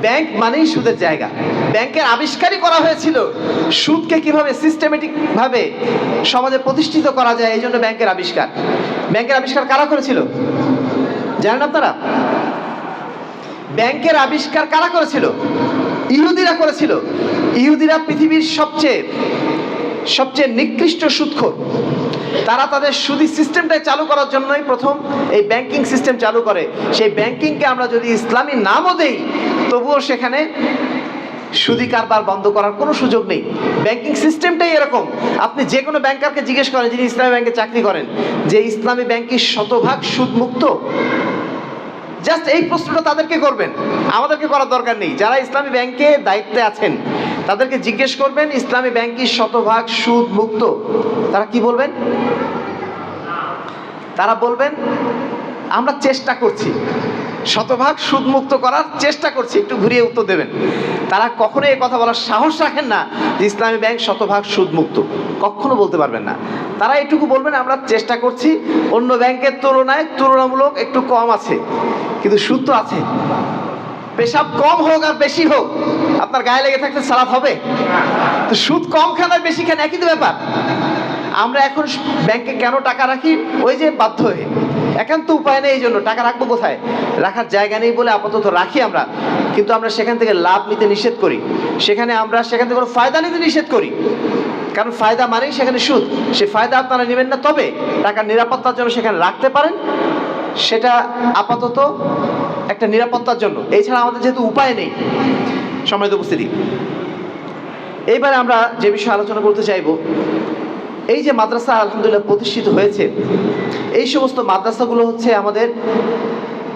Bank মানেই সুদের জায়গা। ব্যাংকের আবিষ্কারই করা হয়েছিল সুদকে কিভাবে সিস্টেমেটিক ভাবে সমাজে প্রতিষ্ঠিত করা যায়, এই জন্য ব্যাংকের আবিষ্কার। ব্যাংকের আবিষ্কার কারা করেছিল জানেন আপনারা? ব্যাংকের আবিষ্কার কারা করেছিল? ইহুদিরা করেছিল। ইহুদিরা পৃথিবীর সবচেয়ে নিকৃষ্ট সুদখোর। তারা তাদের সুদী সিস্টেমটাই চালু করার জন্যই প্রথম এই ব্যাংকিং সিস্টেম চালু করে। সেই ব্যাংকিংকে আমরা যদি ইসলামী নামও দেই, তবুও সেখানে সুদী কারবার বন্ধ করার কোনো সুযোগ নেই। ব্যাংকিং সিস্টেমটাই এরকম। আপনি যে কোনো ব্যাংকারকে জিজ্ঞেস করেন যিনি ইসলামী ব্যাংকে চাকরি করেন, যে ইসলামী ব্যাংক শতভাগ সুদমুক্ত? জাস্ট এই প্রশ্নটা তাদেরকে করবেন, আমাদেরকে করার দরকার নেই। যারা ইসলামী ব্যাংকে দায়িত্বে আছেন তাদেরকে জিজ্ঞেস করবেন ইসলামী ব্যাংক শতভাগ সুদ মুক্ত? তারা কি বলবেন? তারা বলবেন আমরা চেষ্টা করছি, শতভাগ সুদ মুক্ত করার চেষ্টা করছি। একটু ঘুরিয়ে উত্তর দেবেন। তারা কখনো এই কথা বলার সাহস রাখেন না যে ইসলামী ব্যাংক শতভাগ সুদ মুক্ত, কখনো বলতে পারবেন না। তারা এটুকু বলবেন আমরা চেষ্টা করছি, অন্য ব্যাংকের তুলনায় তুলনামূলক একটু কম আছে, কিন্তু সুদ তো আছে। পেশাব কম হোক আর বেশি হোক, আপনার গায়ে লেগে থাকলে সালাত হবে? তো সুদ কম খান আর বেশি খান একই তো ব্যাপার। আমরা এখন ব্যাংকে কেন টাকা রাখি? ওই যে বাধ্য হয়ে, একান্ত উপায় নেই। এই জন্য টাকা রাখবো কোথায়? রাখার জায়গা নেই বলে আপাতত রাখি আমরা। কিন্তু আমরা সেখান থেকে লাভ নিতে নিষেধ করি, আমরা সেখান থেকে কোনো ফায়দা নিতে নিষেধ করি। কারণ ফায়দা মানেই সেখানে সুদ। সে ফায়দা আপনারা নেবেন না, তবে টাকার নিরাপত্তার জন্য সেখানে রাখতে পারেন। সেটা আপাতত একটা নিরাপত্তার জন্য। এছাড়া আমাদের যেহেতু উপায় নেই। সম্মানিত উপস্থিতি, এইবারে আমরা যে বিষয়ে আলোচনা করতে চাইব, এই যে মাদ্রাসা আলহামদুলিল্লাহ প্রতিষ্ঠিত হয়েছে, এই সমস্ত মাদ্রাসাগুলো হচ্ছে আমাদের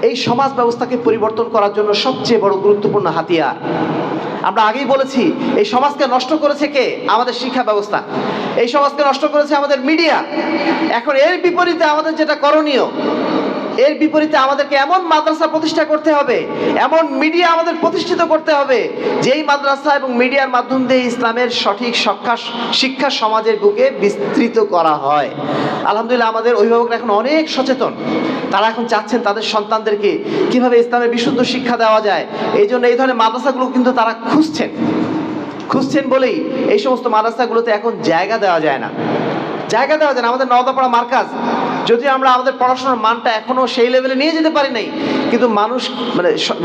এই সমাজ ব্যবস্থাকে পরিবর্তন করার জন্য সবচেয়ে বড় গুরুত্বপূর্ণ হাতিয়ার। আমরা আগেই বলেছি, এই সমাজকে নষ্ট করেছে কে? আমাদের শিক্ষা ব্যবস্থা। এই সমাজকে নষ্ট করেছে আমাদের মিডিয়া। এখন এর বিপরীতে আমাদের যেটা করণীয়, এর বিপরীতে আমাদেরকে এমন মাদ্রাসা প্রতিষ্ঠা করতে হবে, এমন মিডিয়া আমাদের প্রতিষ্ঠিত করতে হবে, যেই মাদ্রাসা এবং মিডিয়ার মাধ্যম দিয়ে ইসলামের সঠিক শিক্ষা সমাজের বুকে বিস্তৃত করা হয়। আলহামদুলিল্লাহ আমাদের অভিভাবকরা এখন অনেক সচেতন। তারা এখন চাচ্ছেন তাদের সন্তানদেরকে কিভাবে ইসলামের বিশুদ্ধ শিক্ষা দেওয়া যায়। এই জন্য এই ধরনের মাদ্রাসাগুলো কিন্তু তারা খুঁজছেন বলেই এই সমস্ত মাদ্রাসাগুলোতে এখন জায়গা দেওয়া যায় না। আমাদের নওদাপাড়া মার্কাজ, যদি আমরা আমাদের পড়াশোনার মানটা এখনো সেই লেভেলে নিয়ে যেতে পারি নাই, কিন্তু মানুষ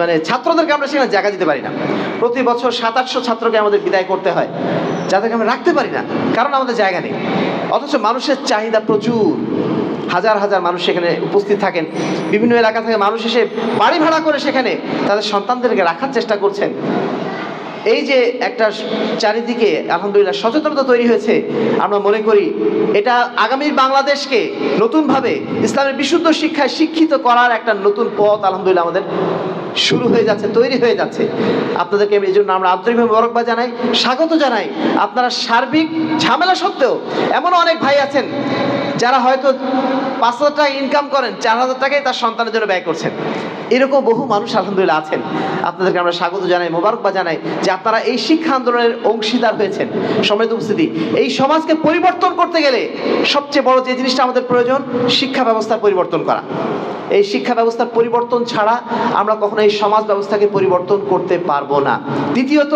মানে ছাত্রদেরকে আমরা সেখানে জায়গা দিতে পারি না। প্রতি বছর 700-800 ছাত্রকে আমাদের বিদায় করতে হয়, যাদেরকে আমরা রাখতে পারি না, কারণ আমাদের জায়গা নেই। অথচ মানুষের চাহিদা প্রচুর, হাজার হাজার মানুষ সেখানে উপস্থিত থাকেন। বিভিন্ন এলাকা থেকে মানুষ এসে বাড়ি ভাড়া করে সেখানে তাদের সন্তানদেরকে রাখার চেষ্টা করছেন। এই যে একটা চারিদিকে আলহামদুলিল্লাহ সচেতনতা তৈরি হয়েছে, আমরা মনে করি এটা আগামীর বাংলাদেশকে নতুনভাবে ইসলামের বিশুদ্ধ শিক্ষায় শিক্ষিত করার একটা নতুন পথ আলহামদুলিল্লাহ আমাদের শুরু হয়ে যাচ্ছে, তৈরি হয়ে যাচ্ছে। আপনাদেরকে এই জন্য আমরা আন্তরিকভাবে মোবারকবাদ জানাই, স্বাগত জানাই। আপনারা সার্বিক ঝামেলা সত্ত্বেও এমন অনেক ভাই আছেন যারা হয়তো 5,000 টাকা ইনকাম করেন, 4,000 টাকাই তার সন্তানের জন্য ব্যয় করছেন। এরকম বহু মানুষ আলহামদুলিল্লাহ আছেন। আপনাদেরকে আমরা স্বাগত জানাই, মোবারকবাদ জানাই যে আপনারা এই শিক্ষা আন্দোলনের অংশীদার হয়েছেন। সম্মানিত উপস্থিতি, এই সমাজকে পরিবর্তন করতে গেলে সবচেয়ে বড় যে জিনিসটা আমাদের প্রয়োজন, শিক্ষা ব্যবস্থার পরিবর্তন করা। এই শিক্ষা ব্যবস্থার পরিবর্তন ছাড়া আমরা কখনো এই সমাজ ব্যবস্থাকে পরিবর্তন করতে পারবো না। দ্বিতীয়ত,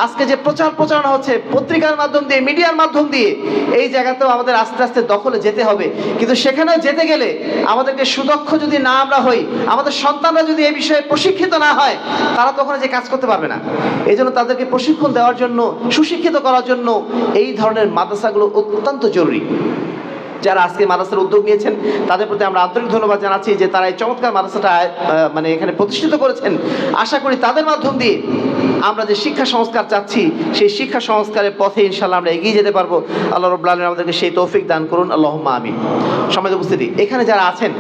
আজকে যে প্রচারণা হচ্ছে পত্রিকার মাধ্যম দিয়ে, মিডিয়ার মাধ্যম দিয়ে, এই জায়গাতেও আমাদের আস্তে আস্তে দখলে যেতে হবে। কিন্তু সেখানেও যেতে গেলে আমাদেরকে সুদক্ষ যদি না আমরা হই, আমাদের সন্তানরা যদি এই বিষয়ে প্রশিক্ষিত না হয়, তারা তখন যে কাজ করতে পারবে না। এই জন্য তাদেরকে প্রশিক্ষণ দেওয়ার জন্য, সুশিক্ষিত করার জন্য এই ধরনের মাদ্রাসাগুলো অত্যন্ত জরুরি। যারা আজকে মাদ্রাসার উদ্যোগ নিয়েছেন তাদের প্রতি আমরা আন্তরিক ধন্যবাদ জানাচ্ছি যে তারা এই চমৎকার মাদ্রাসাটা এখানে প্রতিষ্ঠিত করেছেন। আশা করি তাদের মাধ্যম দিয়ে আমরা যে শিক্ষা সংস্কার চাচ্ছি, সেই শিক্ষা সংস্কারের পথে ইনশাআল্লাহ আমরা এগিয়ে যেতে পারবো। আল্লাহ রাব্বুল আলামিন আমাদেরকে সেই তৌফিক দান করুন, আল্লাহুম্মা আমিন। সম্মানিত উপস্থিতি, এখানে যারা আছেন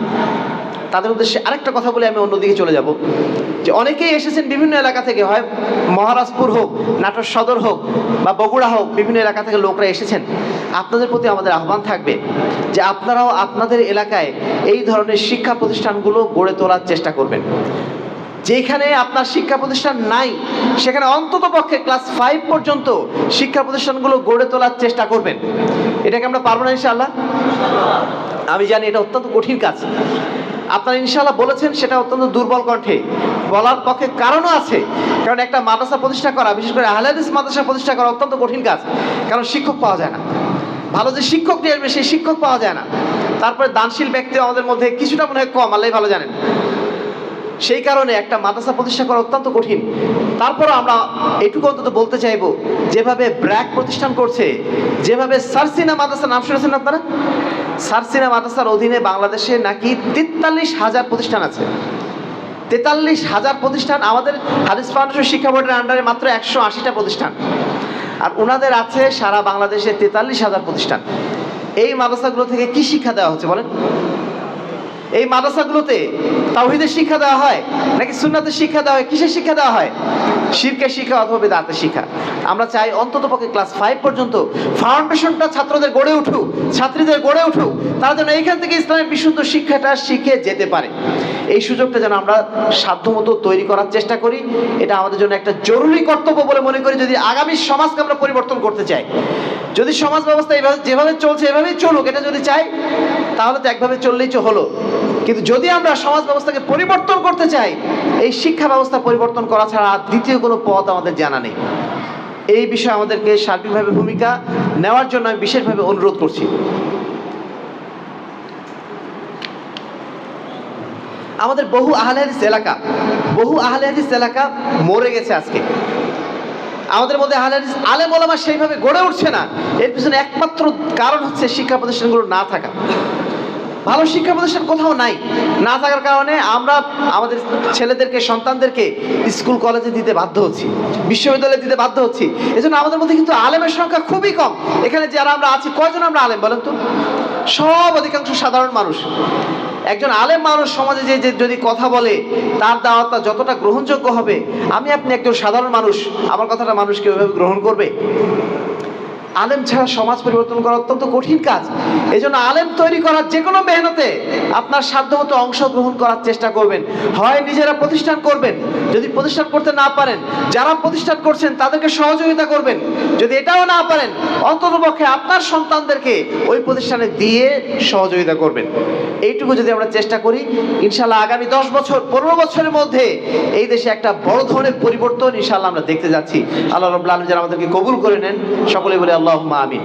তাদের উদ্দেশ্যে আরেকটা কথা বলে আমি অন্যদিকে চলে যাব, যে অনেকেই এসেছেন বিভিন্ন এলাকা থেকে, হয় মহারাজপুর হোক, নাটোর সদর হোক বা বগুড়া হোক, বিভিন্ন এলাকা থেকে লোকরা এসেছেন। আপনাদের প্রতি আমাদের আহ্বান থাকবে যে আপনারাও আপনাদের এলাকায় এই ধরনের শিক্ষা প্রতিষ্ঠানগুলো গড়ে তোলার চেষ্টা করবেন। যেখানে আপনার শিক্ষা প্রতিষ্ঠান নাই, সেখানে অন্তত পক্ষে ক্লাস 5 পর্যন্ত শিক্ষা প্রতিষ্ঠানগুলো গড়ে তোলার চেষ্টা করবেন। এটাকে আমরা পারবো না ইনশাআল্লাহ? আমি জানি এটা অত্যন্ত কঠিন কাজ। আপনারা ইনশাআল্লাহ বলেছেন, সেটা অত্যন্ত দুর্বল কণ্ঠে বলার পক্ষে কারণও আছে। কারণ একটা মাদ্রাসা প্রতিষ্ঠা করা, বিশেষ করে আহলে হাদিস মাদ্রাসা প্রতিষ্ঠা করা অত্যন্ত কঠিন কাজ। কারণ শিক্ষক পাওয়া যায় না, ভালো যে শিক্ষক নিয়ে আসবে সেই শিক্ষক পাওয়া যায় না। তারপরে দানশীল ব্যক্তি আমাদের মধ্যে কিছুটা মনে হয় কম, আল্লাহ ভালো জানেন। সেই কারণে একটা মাদ্রাসা প্রতিষ্ঠা করা অত্যন্ত কঠিন। তারপরও আমরা এটুকু অন্তত বলতে চাইবো, যেভাবে ব্র্যাক প্রতিষ্ঠান করছে, যেভাবে সারসিনা মাদ্রাসা, নাম শুনেছেন আপনারা? সারসিনা মাদ্রাসার অধীনে বাংলাদেশে নাকি 43,000 প্রতিষ্ঠান আছে। 43,000 প্রতিষ্ঠান। আমাদের হাদিস ফাউন্ডেশন শিক্ষা বোর্ডের আন্ডারে মাত্র 180টা প্রতিষ্ঠান, আর ওনাদের আছে সারা বাংলাদেশে 43,000 প্রতিষ্ঠান। এই মাদ্রাসাগুলো থেকে কি শিক্ষা দেওয়া হচ্ছে বলেন? এই মাদ্রাসাগুলোতে তাওহীদের শিক্ষা দেওয়া হয় নাকি সুন্নাতের শিক্ষা দেওয়া হয়? কিসের শিক্ষা দেওয়া হয়? শিরকের শিক্ষা অথবা বিদআতের শিক্ষা। আমরা চাই অন্ততপক্ষে ক্লাস 5 পর্যন্ত ফাউন্ডেশনটা ছাত্রদের গড়ে উঠুক, ছাত্রীদের গড়ে উঠুক, তারা যেন এইখান থেকে ইসলামের বিশুদ্ধ শিক্ষাটা শিখে যেতে পারে। এই সুযোগটা যেন আমরা সাধ্যমতো তৈরি করার চেষ্টা করি। এটা আমাদের জন্য একটা জরুরি কর্তব্য বলে মনে করি, যদি আগামী সমাজকে আমরা পরিবর্তন করতে চাই। যদি সমাজ ব্যবস্থা এইভাবে যেভাবে চলছে এভাবেই চলুক, এটা যদি চাই, তাহলে তো একভাবে চললেই হলো। কিন্তু যদি আমরা সমাজ ব্যবস্থাকে পরিবর্তন করতে চাই, এই শিক্ষা ব্যবস্থা পরিবর্তন করা ছাড়া আর দ্বিতীয় কোনো পথ আমাদের জানা নেই। এই বিষয়ে আমাদেরকে সার্বিকভাবে ভূমিকা নেওয়ার জন্য আমি বিশেষভাবে অনুরোধ করছি। আমাদের বহু আহলে হাদিস এলাকা মরে গেছে আজকে। আমাদের মধ্যে আহলে হাদিস আলেম ওলামা সেইভাবে গড়ে উঠছে না। এর পিছনে একমাত্র কারণ হচ্ছে শিক্ষা প্রতিষ্ঠানগুলো না থাকা। ভালো শিক্ষা প্রতিষ্ঠান কোথাও নাই, না থাকার কারণে আমরা আমাদের ছেলেদেরকে, সন্তানদেরকে স্কুল কলেজে দিতে বাধ্য হচ্ছি, বিশ্ববিদ্যালয়ে দিতে বাধ্য হচ্ছি। এজন্য আমাদের মধ্যে কিন্তু আলেমের সংখ্যা খুবই কম। এখানে যারা আমরা আছি, কয়জন আমরা আলেম বলেন তো? সব অধিকাংশ সাধারণ মানুষ। একজন আলেম মানুষ সমাজে যে যদি কথা বলে, তার দাওয়াতটা যতটা গ্রহণযোগ্য হবে, আমি আপনি একজন সাধারণ মানুষ, আমার কথাটা মানুষকে ওইভাবে গ্রহণ করবে? আলেম ছাড়া সমাজ পরিবর্তন করা অত্যন্ত কঠিন কাজ। এই জন্য আলেম তৈরি করার যে কোনো মেহনতে আপনার সাধ্যমতো অংশগ্রহণ করার চেষ্টা করবেন। হয় নিজেরা প্রতিষ্ঠান করবেন, যদি প্রতিষ্ঠান করতে না পারেন, যারা প্রতিষ্ঠান করছেন তাদেরকে সহযোগিতা করবেন। যদি এটাও না পারেন, অন্ততপক্ষে আপনার সন্তানদেরকে ওই প্রতিষ্ঠানে দিয়ে সহযোগিতা করবেন। এইটুকু যদি আমরা চেষ্টা করি, ইনশাআল্লাহ আগামী 10 বছর 15 বছরের মধ্যে এই দেশে একটা বড় ধরনের পরিবর্তন ইনশাআল্লাহ আমরা দেখতে যাচ্ছি। আল্লাহ রাব্বুল আলামিন যেন আমাদেরকে কবুল করে নেন। সকলে বলে আল্লাহুম্মা আমিন।